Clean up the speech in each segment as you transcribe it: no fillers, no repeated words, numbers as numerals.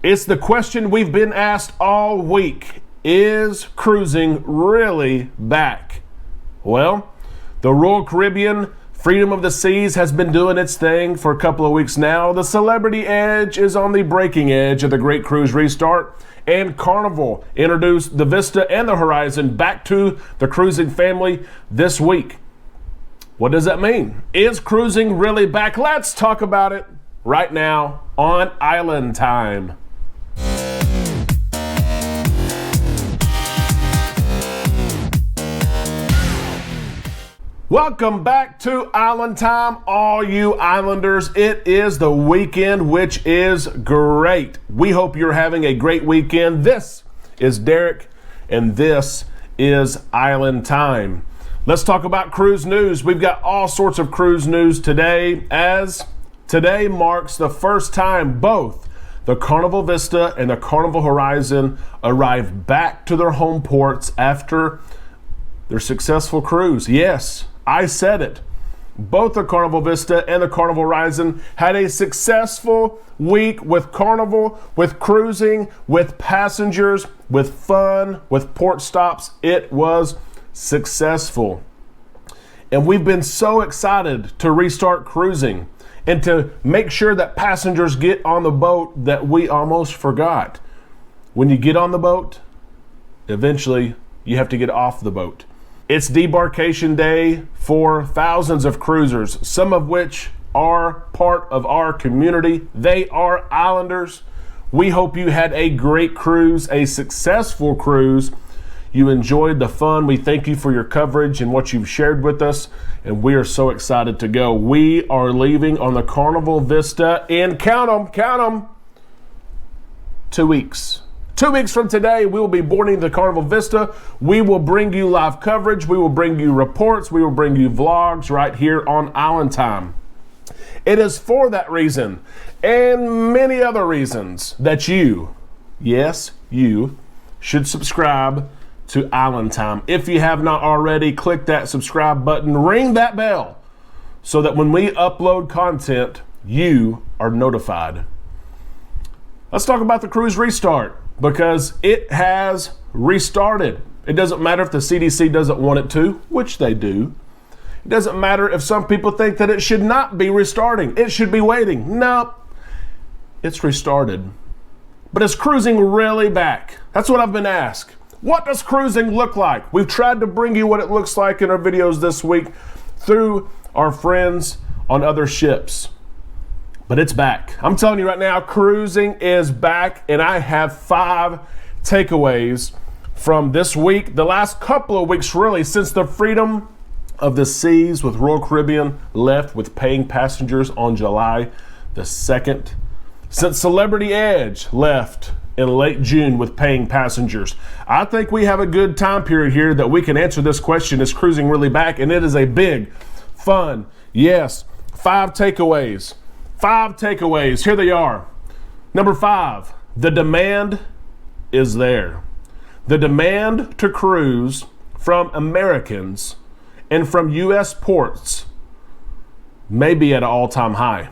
It's the question we've been asked all week. Is cruising really back? Well, the Royal Caribbean Freedom of the Seas has been doing its thing for a couple of weeks now. The Celebrity Edge is on the breaking edge of the Great Cruise Restart. And Carnival introduced the Vista and the Horizon back to the cruising family this week. What does that mean? Is cruising really back? Let's talk about it right now on Island Time. Welcome back to Island Time, all you Islanders. It is the weekend, which is great. We hope you're having a great weekend. This is Derek, and this is Island Time. Let's talk about cruise news. We've got all sorts of cruise news today, as today marks the first time both the Carnival Vista and the Carnival Horizon arrive back to their home ports after their successful cruise. Yes, I said it. Both the Carnival Vista and the Carnival Horizon had a successful week with Carnival, with cruising, with passengers, with fun, with port stops. It was successful. And we've been so excited to restart cruising and to make sure that passengers get on the boat that we almost forgot. When you get on the boat, eventually you have to get off the boat. It's debarkation day for thousands of cruisers, some of which are part of our community. They are Islanders. We hope you had a great cruise, a successful cruise. You enjoyed the fun. We thank you for your coverage and what you've shared with us, and we are so excited to go. We are leaving on the Carnival Vista in, count them, 2 weeks. 2 weeks from today, we will be boarding the Carnival Vista. We will bring you live coverage. We will bring you reports. We will bring you vlogs right here on Island Time. It is for that reason and many other reasons that you, yes, you, should subscribe to Island Time. If you have not already, click that subscribe button, ring that bell so that when we upload content, you are notified. Let's talk about the cruise restart, because it has restarted. It doesn't matter if the CDC doesn't want it to, which they do. It doesn't matter if some people think that it should not be restarting. It should be waiting. Nope. It's restarted. But is cruising really back? That's what I've been asked. What does cruising look like? We've tried to bring you what it looks like in our videos this week through our friends on other ships. But it's back. I'm telling you right now, cruising is back, and I have 5 takeaways from this week, the last couple of weeks really, since the Freedom of the Seas with Royal Caribbean left with paying passengers on July the 2nd, since Celebrity Edge left in late June with paying passengers. I think we have a good time period here that we can answer this question, is cruising really back? And it is a big, fun, yes, 5 takeaways. 5 takeaways. Here they are. Number 5, the demand is there. The demand to cruise from Americans and from U.S. ports may be at an all-time high.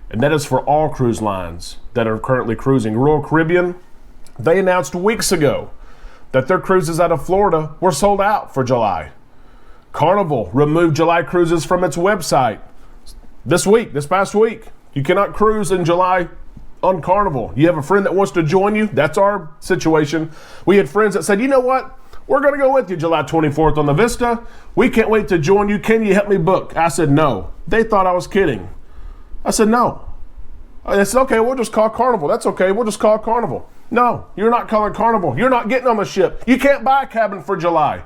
And that is for all cruise lines that are currently cruising. Royal Caribbean, they announced weeks ago that their cruises out of Florida were sold out for July. Carnival removed July cruises from its website. This past week, you cannot cruise in July on Carnival. You have a friend that wants to join you. That's our situation. We had friends that said, you know what? We're going to go with you July 24th on the Vista. We can't wait to join you. Can you help me book? I said, no. They thought I was kidding. I said, no. They said, okay, we'll just call Carnival. That's okay. We'll just call Carnival. No, you're not calling Carnival. You're not getting on the ship. You can't buy a cabin for July.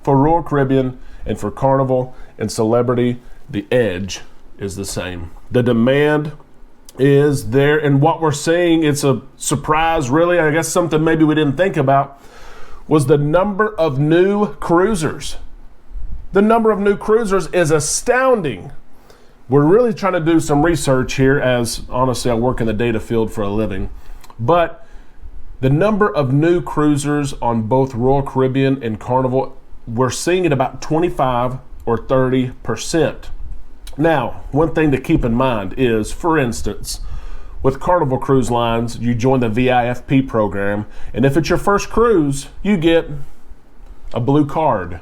For Royal Caribbean and for Carnival and Celebrity, the Edge is the same. The demand is there, and what we're seeing, it's a surprise really, I guess something maybe we didn't think about, was the number of new cruisers. The number of new cruisers is astounding. We're really trying to do some research here, as honestly I work in the data field for a living, but the number of new cruisers on both Royal Caribbean and Carnival, we're seeing it about 25 or 30%. Now, one thing to keep in mind is, for instance, with Carnival Cruise Lines, you join the VIFP program, and if it's your first cruise, you get a blue card.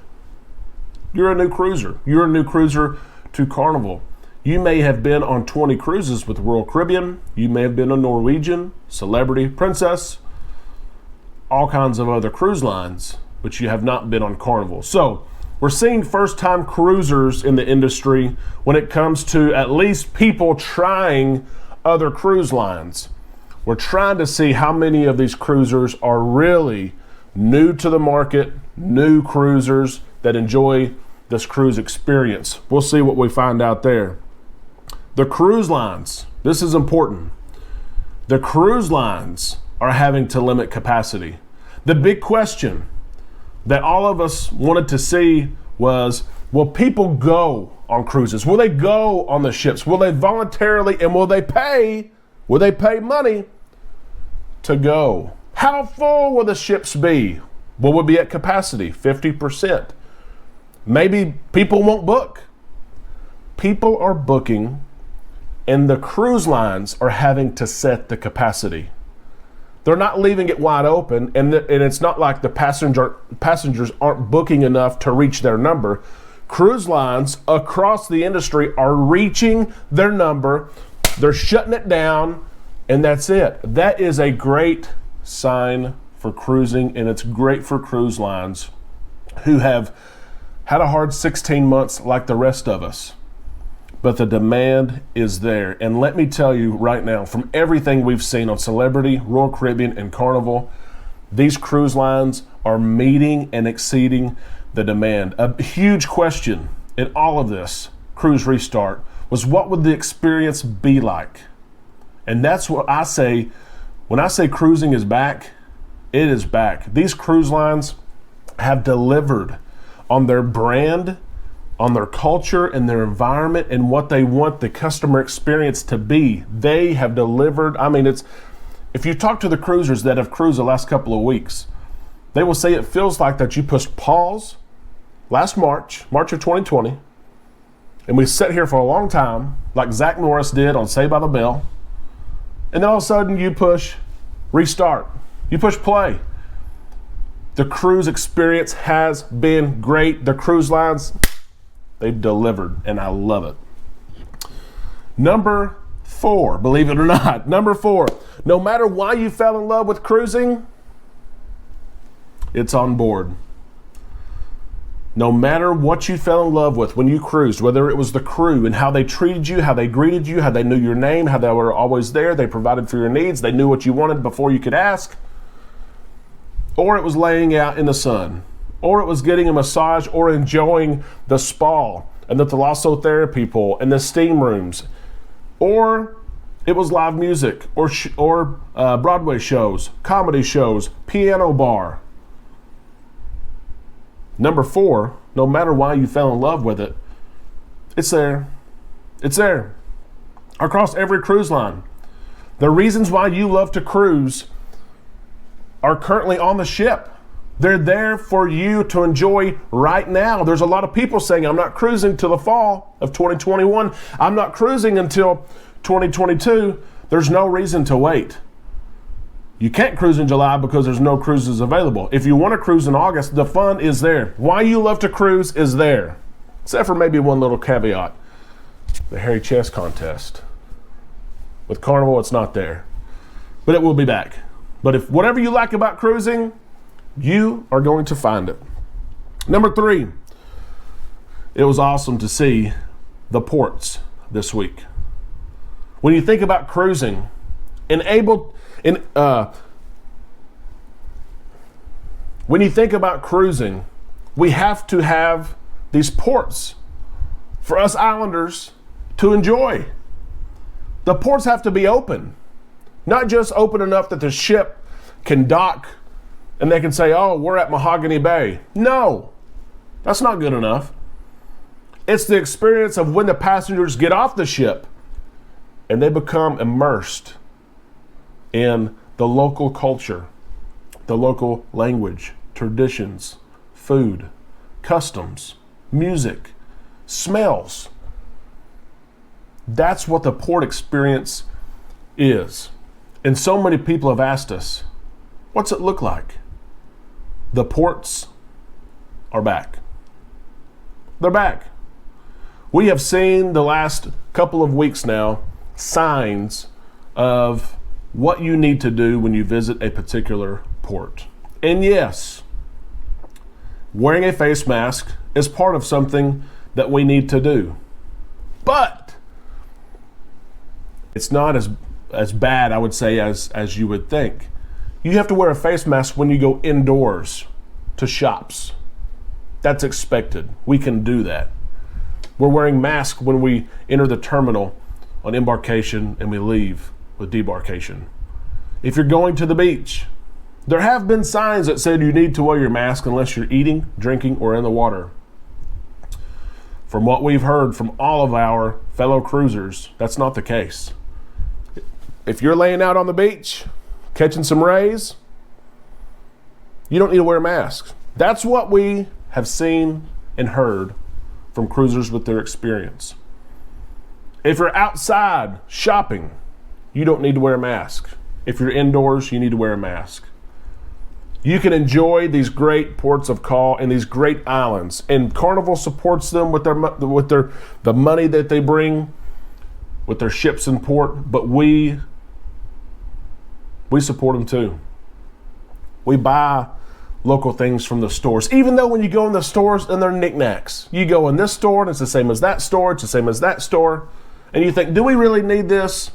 You're a new cruiser. You're a new cruiser to Carnival. You may have been on 20 cruises with Royal Caribbean. You may have been on Norwegian, Celebrity, Princess, all kinds of other cruise lines, but you have not been on Carnival. So we're seeing first-time cruisers in the industry when it comes to at least people trying other cruise lines. We're trying to see how many of these cruisers are really new to the market, new cruisers that enjoy this cruise experience. We'll see what we find out there. The cruise lines, this is important. The cruise lines are having to limit capacity. The big question that all of us wanted to see was, will people go on cruises? Will they go on the ships? Will they voluntarily, and will they pay money to go? How full will the ships be? Will we be at capacity? 50%. Maybe people won't book. People are booking, and the cruise lines are having to set the capacity. They're not leaving it wide open, and it's not like the passengers aren't booking enough to reach their number. Cruise lines across the industry are reaching their number. They're shutting it down, and that's it. That is a great sign for cruising, and it's great for cruise lines who have had a hard 16 months like the rest of us. But the demand is there. And let me tell you right now, from everything we've seen on Celebrity, Royal Caribbean, and Carnival, these cruise lines are meeting and exceeding the demand. A huge question in all of this cruise restart was, what would the experience be like? And that's what I say. When I say cruising is back, it is back. These cruise lines have delivered on their brand, on their culture and their environment, and what they want the customer experience to be. They have delivered. I mean, if you talk to the cruisers that have cruised the last couple of weeks, they will say it feels like that you pushed pause last March of 2020, and we sat here for a long time, like Zach Morris did on Saved by the Bell, and then all of a sudden you push restart. You push play. The cruise experience has been great. The cruise lines, they've delivered, and I love it. Number 4, believe it or not, number 4, no matter why you fell in love with cruising, it's on board. No matter what you fell in love with when you cruised, whether it was the crew and how they treated you, how they greeted you, how they knew your name, how they were always there, they provided for your needs, they knew what you wanted before you could ask, or it was laying out in the sun, or it was getting a massage, or enjoying the spa and the thalassotherapy pool and the steam rooms, or it was live music, or Broadway shows, comedy shows, piano bar. Number 4, no matter why you fell in love with it, it's there. It's there. Across every cruise line. The reasons why you love to cruise are currently on the ship. They're there for you to enjoy right now. There's a lot of people saying, I'm not cruising till the fall of 2021. I'm not cruising until 2022. There's no reason to wait. You can't cruise in July because there's no cruises available. If you want to cruise in August, the fun is there. Why you love to cruise is there. Except for maybe one little caveat. The hairy chest contest. With Carnival, it's not there. But it will be back. But if whatever you like about cruising, you are going to find it. Number 3, it was awesome to see the ports this week. When you think about cruising, when you think about cruising, we have to have these ports for us islanders to enjoy. The ports have to be open, not just open enough that the ship can dock and they can say, oh, we're at Mahogany Bay. No, that's not good enough. It's the experience of when the passengers get off the ship and they become immersed in the local culture, the local language, traditions, food, customs, music, smells. That's what the port experience is, and so many people have asked us, what's it look like? The ports are back. They're back. We have seen the last couple of weeks now signs of what you need to do when you visit a particular port. And yes, wearing a face mask is part of something that we need to do. But it's not as bad, I would say, as you would think. You have to wear a face mask when you go indoors to shops. That's expected. We can do that. We're wearing masks when we enter the terminal on embarkation and we leave with debarkation. If you're going to the beach, there have been signs that said you need to wear your mask unless you're eating, drinking, or in the water. From what we've heard from all of our fellow cruisers, that's not the case. If you're laying out on the beach, catching some rays, you don't need to wear a mask. That's what we have seen and heard from cruisers with their experience. If you're outside shopping, you don't need to wear a mask. If you're indoors, you need to wear a mask. You can enjoy these great ports of call and these great islands, and Carnival supports them with the money that they bring with their ships in port, but we support them too. We buy local things from the stores, even though when you go in the stores and they're knickknacks. You go in this store and it's the same as that store, it's the same as that store, and you think, do we really need this?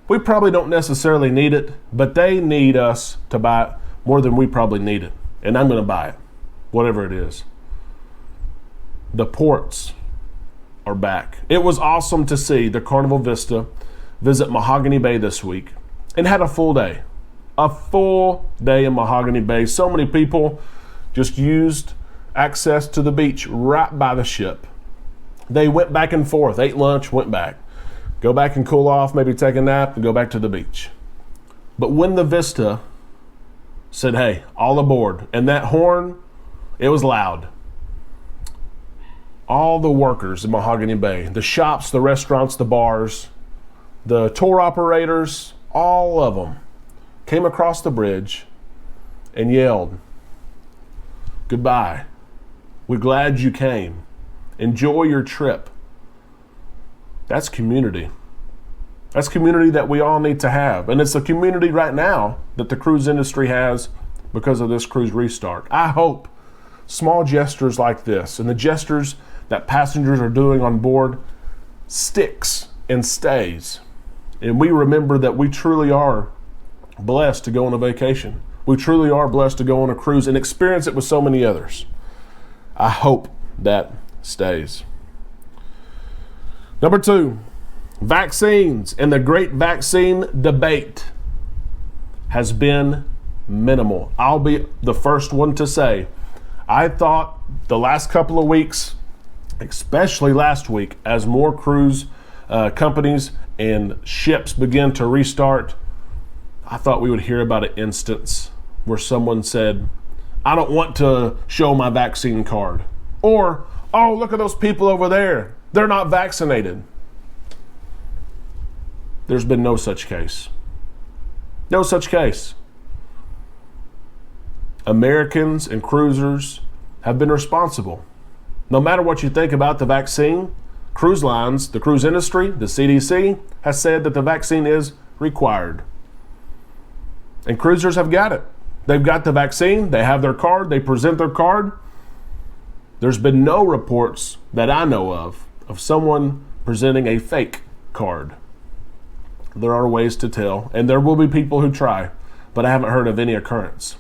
We probably don't necessarily need it, but they need us to buy it more than we probably need it. And I'm going to buy it, whatever it is. The ports are back. It was awesome to see the Carnival Vista visit Mahogany Bay this week and had a full day. A full day in Mahogany Bay. So many people just used access to the beach right by the ship. They went back and forth, ate lunch, went back. Go back and cool off, maybe take a nap, and go back to the beach. But when the Vista said, hey, all aboard, and that horn, it was loud. All the workers in Mahogany Bay, the shops, the restaurants, the bars, the tour operators, all of them came across the bridge and yelled, goodbye. We're glad you came. Enjoy your trip. That's community. That's community that we all need to have. And it's a community right now that the cruise industry has because of this cruise restart. I hope small gestures like this and the gestures that passengers are doing on board sticks and stays. And we remember that we truly are blessed to go on a vacation. We truly are blessed to go on a cruise and experience it with so many others. I hope that stays. Number 2, vaccines and the great vaccine debate has been minimal. I'll be the first one to say, I thought the last couple of weeks, especially last week, as more cruise companies and ships begin to restart, I thought we would hear about an instance where someone said, I don't want to show my vaccine card. Or, oh, look at those people over there. They're not vaccinated. There's been no such case. No such case. Americans and cruisers have been responsible. No matter what you think about the vaccine, cruise lines, the cruise industry, the CDC has said that the vaccine is required. And cruisers have got it. They've got the vaccine, they have their card, they present their card. There's been no reports that I know of someone presenting a fake card. There are ways to tell, and there will be people who try, but I haven't heard of any occurrence.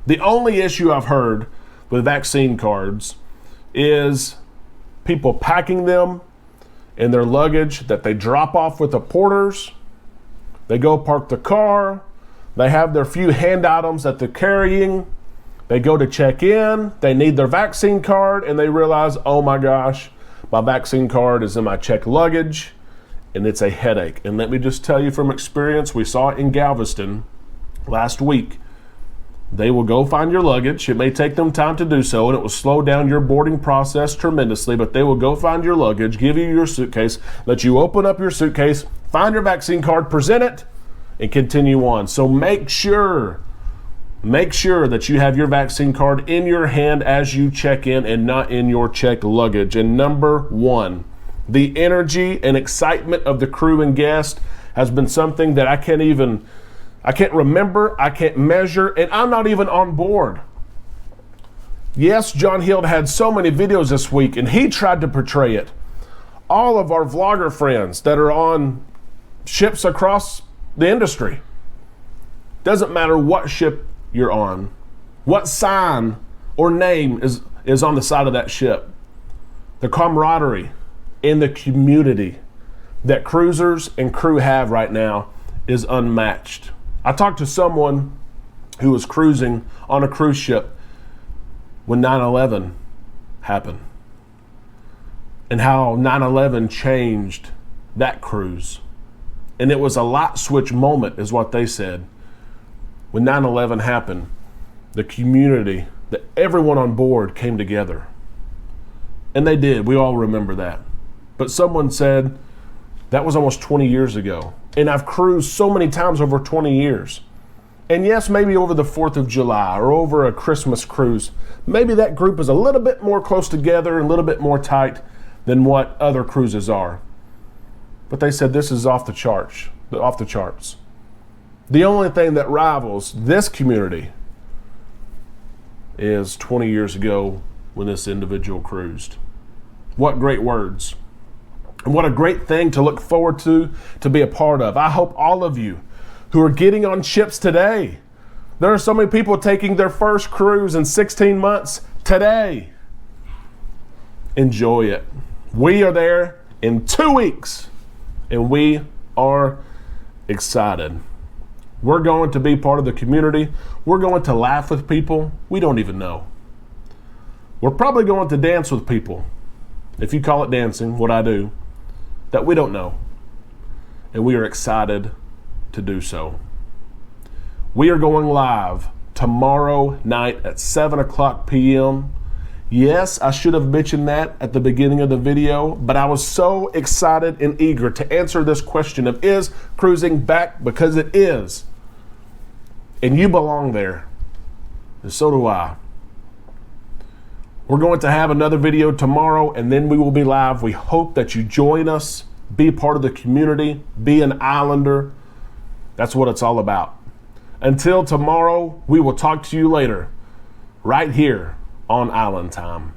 The only issue I've heard with vaccine cards is people packing them in their luggage that they drop off with the porters. They go park the car. They have their few hand items that they're carrying. They go to check in. They need their vaccine card, and they realize, oh my gosh, my vaccine card is in my checked luggage, and it's a headache. And let me just tell you from experience, we saw it in Galveston last week. They will go find your luggage. It may take them time to do so, and it will slow down your boarding process tremendously, but they will go find your luggage, give you your suitcase, let you open up your suitcase, Find your vaccine card, present it, and continue on. So make sure that you have your vaccine card in your hand as you check in and not in your checked luggage. And number one, the energy and excitement of the crew and guest has been something that I can't remember, I can't measure, and I'm not even on board. Yes, John Hill had so many videos this week, and he tried to portray it. All of our vlogger friends that are on ships across the industry. Doesn't matter what ship you're on, what sign or name is on the side of that ship. The camaraderie and the community that cruisers and crew have right now is unmatched. I talked to someone who was cruising on a cruise ship when 9/11 happened, and how 9/11 changed that cruise. And it was a light switch moment, is what they said. When 9/11 happened, the community, everyone on board came together. And they did. We all remember that. But someone said, that was almost 20 years ago. And I've cruised so many times over 20 years. And yes, maybe over the 4th of July or over a Christmas cruise, maybe that group is a little bit more close together, a little bit more tight than what other cruises are. But they said this is off the charts. The only thing that rivals this community is 20 years ago when this individual cruised. What great words. And what a great thing to look forward to be a part of. I hope all of you who are getting on ships today, there are so many people taking their first cruise in 16 months today. Enjoy it. We are there in 2 weeks, and we are excited. We're going to be part of the community. We're going to laugh with people we don't even know. We're probably going to dance with people, if you call it dancing, what I do, that we don't know. And we are excited to do so. We are going live tomorrow night at 7:00 p.m. Yes, I should have mentioned that at the beginning of the video, but I was so excited and eager to answer this question of, is cruising back? Because it is. And you belong there. And so do I. We're going to have another video tomorrow, and then we will be live. We hope that you join us, be part of the community, be an islander. That's what it's all about. Until tomorrow, we will talk to you later, right here on Island Time.